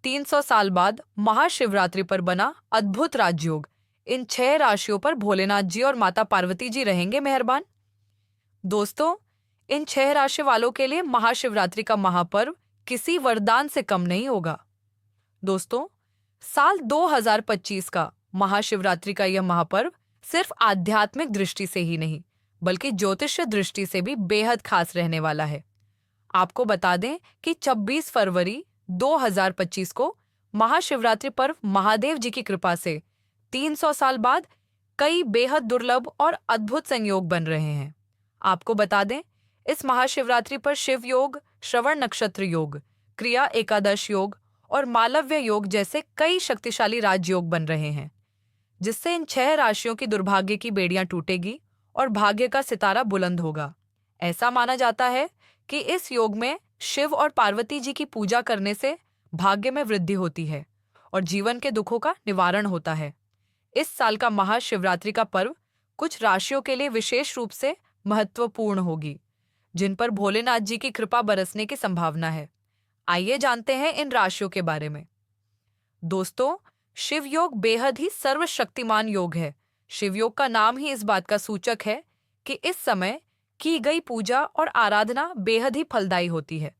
300 साल बाद महाशिवरात्रि पर बना अद्भुत राजयोग। इन 6 राशियों पर भोलेनाथ जी और माता पार्वती जी रहेंगे मेहरबान। दोस्तों, इन 6 राशि वालों के लिए महाशिवरात्रि का महापर्व किसी वरदान से कम नहीं होगा। दोस्तों, साल 2025 का महाशिवरात्रि का यह महापर्व सिर्फ आध्यात्मिक दृष्टि से ही नहीं, बल्कि ज्योतिषीय दृष्टि से भी बेहद खास रहने वाला है। आपको बता दें कि 26 फरवरी 2025 को महाशिवरात्रि पर्व महादेव जी की कृपा से 300 साल बाद कई बेहद दुर्लभ और अद्भुत संयोग बन रहे हैं। आपको बता दें, इस महाशिवरात्रि पर शिव योग, श्रवण नक्षत्र योग, क्रिया एकादश योग और मालव्य योग जैसे कई शक्तिशाली राजयोग बन रहे हैं, जिससे इन 6 राशियों की दुर्भाग्य की बेड़ियां टूटेगी और भाग्य का सितारा बुलंद होगा। ऐसा माना जाता है कि इस योग में शिव और पार्वती जी की पूजा करने से भाग्य में वृद्धि होती है और जीवन के दुखों का निवारण होता है। इस साल का महाशिवरात्रि का पर्व कुछ राशियों के लिए विशेष रूप से महत्वपूर्ण होगी, जिन पर भोलेनाथ जी की कृपा बरसने की संभावना है। आइए जानते हैं इन राशियों के बारे में। दोस्तों, शिव योग बेहद ही सर्वशक्तिमान योग है। शिव योग का नाम ही इस बात का सूचक है कि इस समय की गई पूजा और आराधना बेहद ही फलदायी होती है।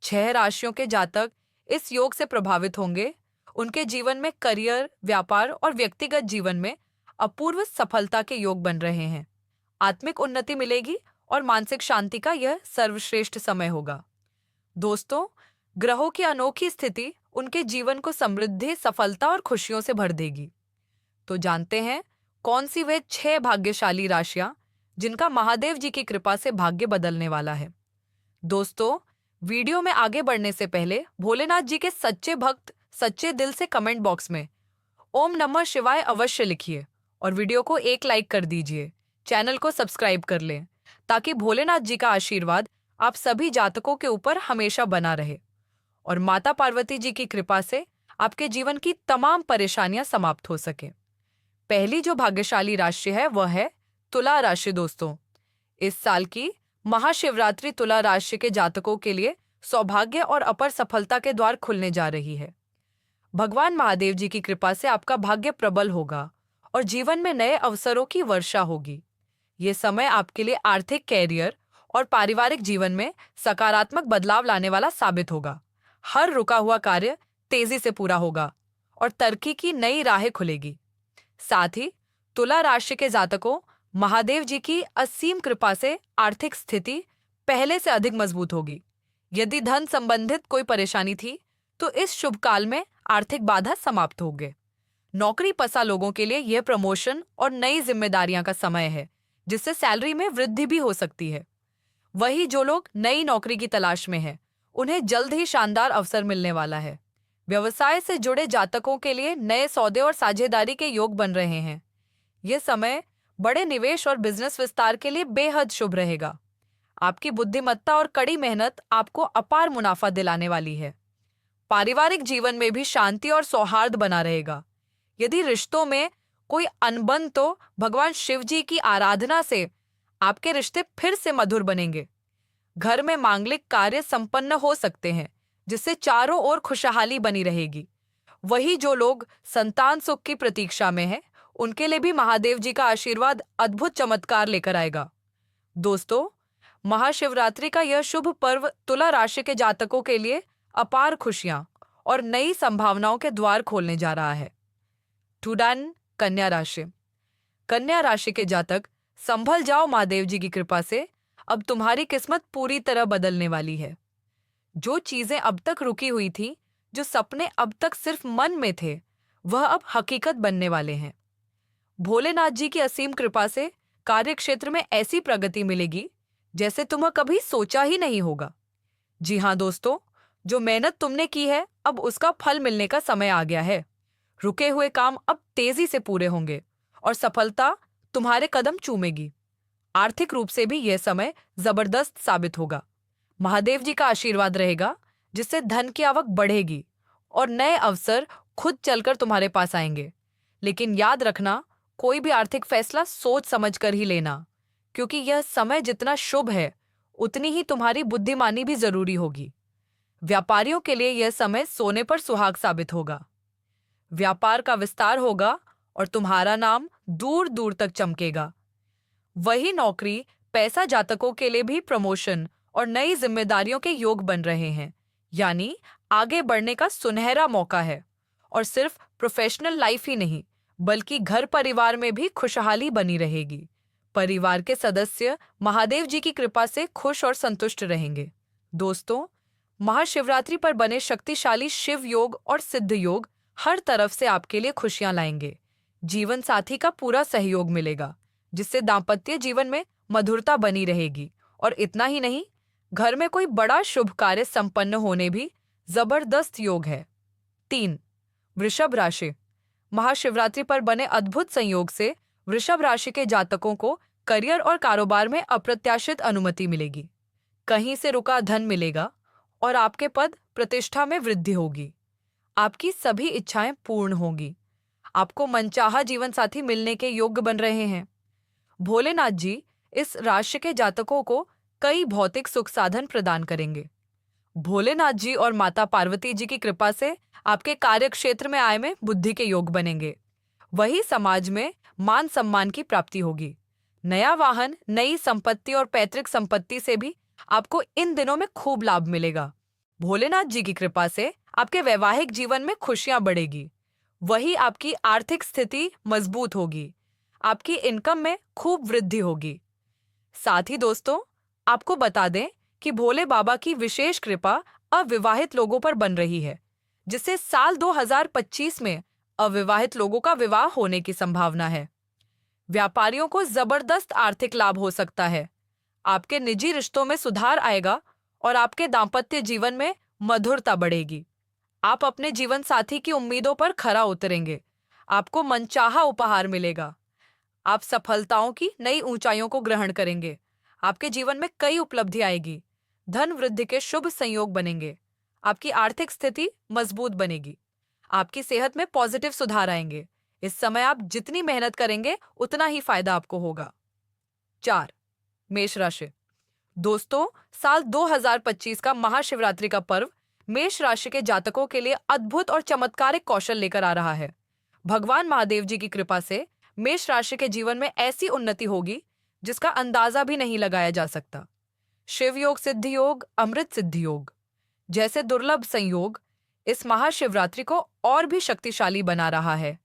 6 राशियों के जातक इस योग से प्रभावित होंगे। उनके जीवन में करियर, व्यापार और व्यक्तिगत जीवन में अपूर्व सफलता के योग बन रहे हैं। आत्मिक उन्नति मिलेगी और मानसिक शांति का यह सर्वश्रेष्ठ समय होगा। दोस्तों, ग्रहों की अनोखी स्थिति उनके जीवन को समृद्धि, सफलता और खुशियों से भर देगी। तो जानते हैं कौन सी वे 6 भाग्यशाली राशियां जिनका महादेव जी की कृपा से भाग्य बदलने वाला है। दोस्तों, वीडियो में आगे बढ़ने से पहले भोलेनाथ जी के सच्चे भक्त सच्चे दिल से कमेंट बॉक्स में ओम नमः शिवाय अवश्य लिखिए और वीडियो को एक लाइक कर दीजिए। चैनल को सब्सक्राइब कर लें ताकि भोलेनाथ जी का आशीर्वाद आप सभी जातकों के ऊपर हमेशा बना रहे और माता पार्वती जी की कृपा से आपके जीवन की तमाम परेशानियां समाप्त हो सके। पहली जो भाग्यशाली राशि है वह है तुला राशि। दोस्तों, इस साल की महाशिवरात्रि तुला राशि के जातकों के लिए सौभाग्य और अपर सफलता के द्वार खुलने जा रही है। भगवान महादेव जी की कृपा से आपका भाग्य प्रबल होगा और जीवन में नए अवसरों की वर्षा होगी। ये समय आपके लिए आर्थिक, कैरियर और पारिवारिक जीवन में सकारात्मक बदलाव लाने वाला साबित होगा। हर रुका हुआ कार्य तेजी से पूरा होगा और तरक्की की नई राहें खुलेगी। साथ ही तुला राशि के जातकों महादेव जी की असीम कृपा से आर्थिक स्थिति पहले से अधिक मजबूत होगी। यदि धन संबंधित कोई परेशानी थी तो इस शुभ काल में आर्थिक बाधा समाप्त होंगे। नौकरी पसा लोगों के लिए यह प्रमोशन और नई जिम्मेदारियां का समय है, जिससे सैलरी में वृद्धि भी हो सकती है। वही जो लोग नई नौकरी की तलाश में हैं, उन्हें जल्द ही शानदार अवसर मिलने वाला है। व्यवसाय से जुड़े जातकों के लिए नए सौदे और साझेदारी के योग बन रहे हैं। यह समय बड़े निवेश और बिजनेस विस्तार के लिए बेहद शुभ रहेगा। आपकी बुद्धिमत्ता और कड़ी मेहनत आपको अपार मुनाफा दिलाने वाली है। पारिवारिक जीवन में भी शांति और सौहार्द बना रहेगा। यदि रिश्तों में कोई अनबन तो भगवान शिव जी की आराधना से आपके रिश्ते फिर से मधुर बनेंगे। घर में मांगलिक कार्य संपन्न हो सकते हैं, जिससे चारों ओर खुशहाली बनी रहेगी। वही जो लोग संतान सुख की प्रतीक्षा में हैं, उनके लिए भी महादेव जी का आशीर्वाद अद्भुत चमत्कार लेकर आएगा। दोस्तों, महाशिवरात्रि का यह शुभ पर्व तुला राशि के जातकों के लिए अपार खुशियां और नई संभावनाओं के द्वार खोलने जा रहा है। टूडन कन्या राशि। कन्या राशि के जातक संभल जाओ, महादेव जी की कृपा से अब तुम्हारी किस्मत पूरी तरह बदलने वाली है। जो चीजें अब तक रुकी हुई थी, जो सपने अब तक सिर्फ मन में थे, वह अब हकीकत बनने वाले हैं। भोलेनाथ जी की असीम कृपा से कार्य क्षेत्र में ऐसी प्रगति मिलेगी जैसे तुम्हें कभी सोचा ही नहीं होगा। जी हाँ दोस्तों, जो मेहनत तुमने की है, अब उसका फल मिलने का समय आ गया है। रुके हुए काम अब तेजी से पूरे होंगे और सफलता तुम्हारे कदम चूमेगी। आर्थिक रूप से भी यह समय जबरदस्त साबित होगा। महादेव जी का आशीर्वाद रहेगा, जिससे धन की आवक बढ़ेगी और नए अवसर खुद चलकर तुम्हारे पास आएंगे। लेकिन याद रखना, कोई भी आर्थिक फैसला सोच समझ कर ही लेना, क्योंकि यह समय जितना शुभ है, उतनी ही तुम्हारी बुद्धिमानी भी जरूरी होगी। व्यापारियों के लिए यह समय सोने पर सुहाग साबित होगा। व्यापार का विस्तार होगा और तुम्हारा नाम दूर दूर तक चमकेगा। वही नौकरी पैसा जातकों के लिए भी प्रमोशन और नई जिम्मेदारियों के योग बन रहे हैं, यानी आगे बढ़ने का सुनहरा मौका है। और सिर्फ प्रोफेशनल लाइफ ही नहीं, बल्कि घर परिवार में भी खुशहाली बनी रहेगी। परिवार के सदस्य महादेव जी की कृपा से खुश और संतुष्ट रहेंगे। दोस्तों, महाशिवरात्रि पर बने शक्तिशाली शिव योग और सिद्ध योग हर तरफ से आपके लिए खुशियां लाएंगे। जीवन साथी का पूरा सहयोग मिलेगा, जिससे दाम्पत्य जीवन में मधुरता बनी रहेगी। और इतना ही नहीं, घर में कोई बड़ा शुभ कार्य संपन्न होने भी जबरदस्त योग है। 3. वृषभ राशि। महाशिवरात्रि पर बने अद्भुत संयोग से वृषभ राशि के जातकों को करियर और कारोबार में अप्रत्याशित अनुमति मिलेगी। कहीं से रुका धन मिलेगा और आपके पद प्रतिष्ठा में वृद्धि होगी। आपकी सभी इच्छाएं पूर्ण होंगी। आपको मनचाहा जीवन साथी मिलने के योग्य बन रहे हैं। भोलेनाथ जी इस राशि के जातकों को कई भौतिक सुख साधन प्रदान करेंगे। भोलेनाथ जी और माता पार्वती जी की कृपा से आपके कार्य क्षेत्र में आय में बुद्धि के योग बनेंगे। वही समाज में मान सम्मान की प्राप्ति होगी। नया वाहन, नई संपत्ति और पैतृक संपत्ति से भी आपको इन दिनों में खूब लाभ मिलेगा। भोलेनाथ जी की कृपा से आपके वैवाहिक जीवन में खुशियां बढ़ेगी। वही आपकी आर्थिक स्थिति मजबूत होगी। आपकी इनकम में खूब वृद्धि होगी। साथ ही दोस्तों, आपको बता दें कि भोले बाबा की विशेष कृपा अविवाहित लोगों पर बन रही है, जिससे साल 2025 में अविवाहित लोगों का विवाह होने की संभावना है। व्यापारियों को जबरदस्त आर्थिक लाभ हो सकता है। आपके निजी रिश्तों में सुधार आएगा और आपके दाम्पत्य जीवन में मधुरता बढ़ेगी। आप अपने जीवन साथी की उम्मीदों पर खरा उतरेंगे। आपको मनचाहा उपहार मिलेगा। आप सफलताओं की नई ऊंचाइयों को ग्रहण करेंगे। आपके जीवन में कई उपलब्धि आएगी। धन वृद्धि के शुभ संयोग बनेंगे। आपकी आर्थिक स्थिति मजबूत बनेगी। आपकी सेहत में पॉजिटिव सुधार आएंगे। इस समय आप जितनी मेहनत करेंगे उतना ही फायदा आपको होगा। 4. मेष राशि। दोस्तों, साल 2025 का महाशिवरात्रि का पर्व मेष राशि के जातकों के लिए अद्भुत और चमत्कारिक कौशल लेकर आ रहा है। भगवान महादेव जी की कृपा से मेष राशि के जीवन में ऐसी उन्नति होगी जिसका अंदाजा भी नहीं लगाया जा सकता। शिव योग, सिद्ध योग, अमृत सिद्ध योग जैसे दुर्लभ संयोग इस महाशिवरात्रि को और भी शक्तिशाली बना रहा है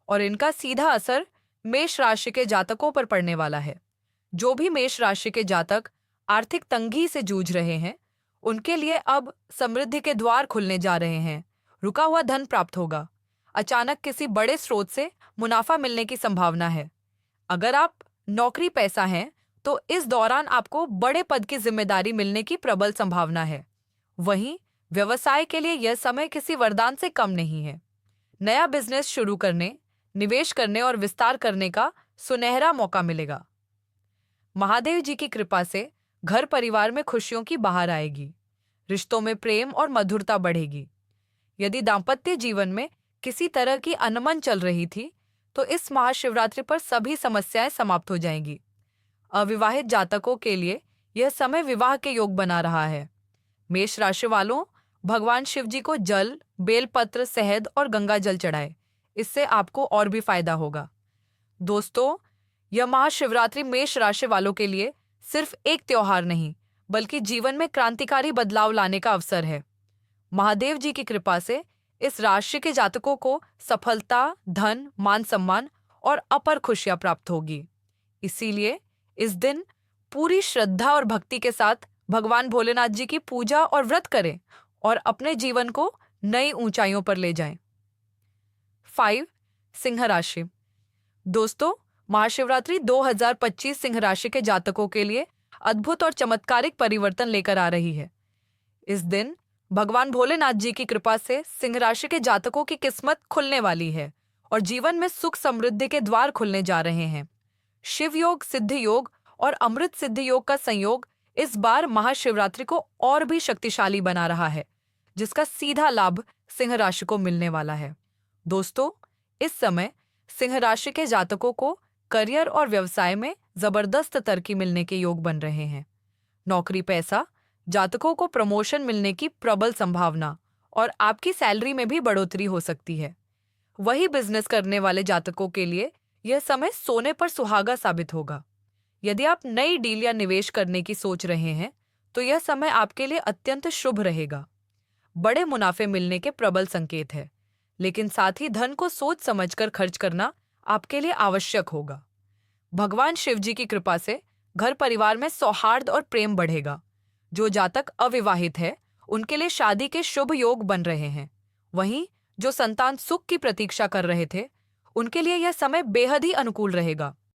और इनका सीधा असर मेष राशि के जातकों पर पड़ने वाला है। जो भी मेष राशि के जातक आर्थिक तंगी से जूझ रहे हैं, उनके लिए अब समृद्धि के द्वार खुलने जा रहे हैं। रुका हुआ धन प्राप्त होगा। अचानक किसी बड़े स्रोत से मुनाफा मिलने की संभावना है। अगर आप नौकरी पेशा हैं, तो इस दौरान आपको बड़े पद की जिम्मेदारी मिलने की प्रबल संभावना है। वहीं व्यवसाय के लिए यह समय किसी वरदान से कम नहीं है। नया बिजनेस शुरू करने, निवेश करने और विस्तार करने का सुनहरा मौका मिलेगा। महादेव जी की कृपा से घर परिवार में खुशियों की बहार आएगी। रिश्तों में प्रेम और मधुरता बढ़ेगी। यदि दाम्पत्य जीवन में किसी तरह की अनमन चल रही थी, तो इस महाशिवरात्रि पर सभी समस्याएं समाप्त हो जाएंगी। अविवाहित जातकों के लिए यह समय विवाह के योग बना रहा है। मेष राशि वालों, भगवान शिव जी को जल, बेलपत्र, शहद और गंगा जल चढ़ाए। इससे आपको और भी फायदा होगा। दोस्तों, यह महाशिवरात्रि मेष राशि वालों के लिए सिर्फ एक त्योहार नहीं, बल्कि जीवन में क्रांतिकारी बदलाव लाने का अवसर है। महादेव जी की कृपा से इस राशि के जातकों को सफलता, धन, मान सम्मान और अपर खुशियां प्राप्त होगी। इसीलिए इस दिन पूरी श्रद्धा और भक्ति के साथ भगवान भोलेनाथ जी की पूजा और व्रत करें और अपने जीवन को नई ऊंचाइयों पर ले जाएं। 5. सिंह राशि। दोस्तों, महाशिवरात्रि 2025 सिंह राशि के जातकों के लिए अद्भुत और चमत्कारिक परिवर्तन लेकर आ रही है। इस दिन भगवान भोलेनाथ जी की कृपा से सिंह राशि के जातकों की किस्मत खुलने वाली है और जीवन में सुख समृद्धि के द्वार खुलने जा रहे हैं। शिव योग, सिद्ध योग और अमृत सिद्ध योग का संयोग इस बार महाशिवरात्रि को और भी शक्तिशाली बना रहा है, जिसका सीधा लाभ सिंह राशि को मिलने वाला है। दोस्तों, इस समय सिंह राशि के जातकों को करियर और व्यवसाय में जबरदस्त तरक्की मिलने के योग बन रहे हैं। नौकरी पैसा, जातकों को प्रमोशन मिलने की प्रबल संभावना और आपकी सैलरी में भी बढ़ोतरी हो सकती है। वही बिजनेस करने वाले जातकों के लिए यह समय सोने पर सुहागा साबित होगा। यदि आप नई डील या निवेश करने की सोच रहे हैं तो यह समय आपके लिए अत्यंत शुभ रहेगा। बड़े मुनाफे मिलने के प्रबल संकेत है, लेकिन साथ ही धन को सोच समझकर खर्च करना आपके लिए आवश्यक होगा। भगवान शिव जी की कृपा से घर परिवार में सौहार्द और प्रेम बढ़ेगा। जो जातक अविवाहित है उनके लिए शादी के शुभ योग बन रहे हैं। वहीं जो संतान सुख की प्रतीक्षा कर रहे थे उनके लिए यह समय बेहद ही अनुकूल रहेगा।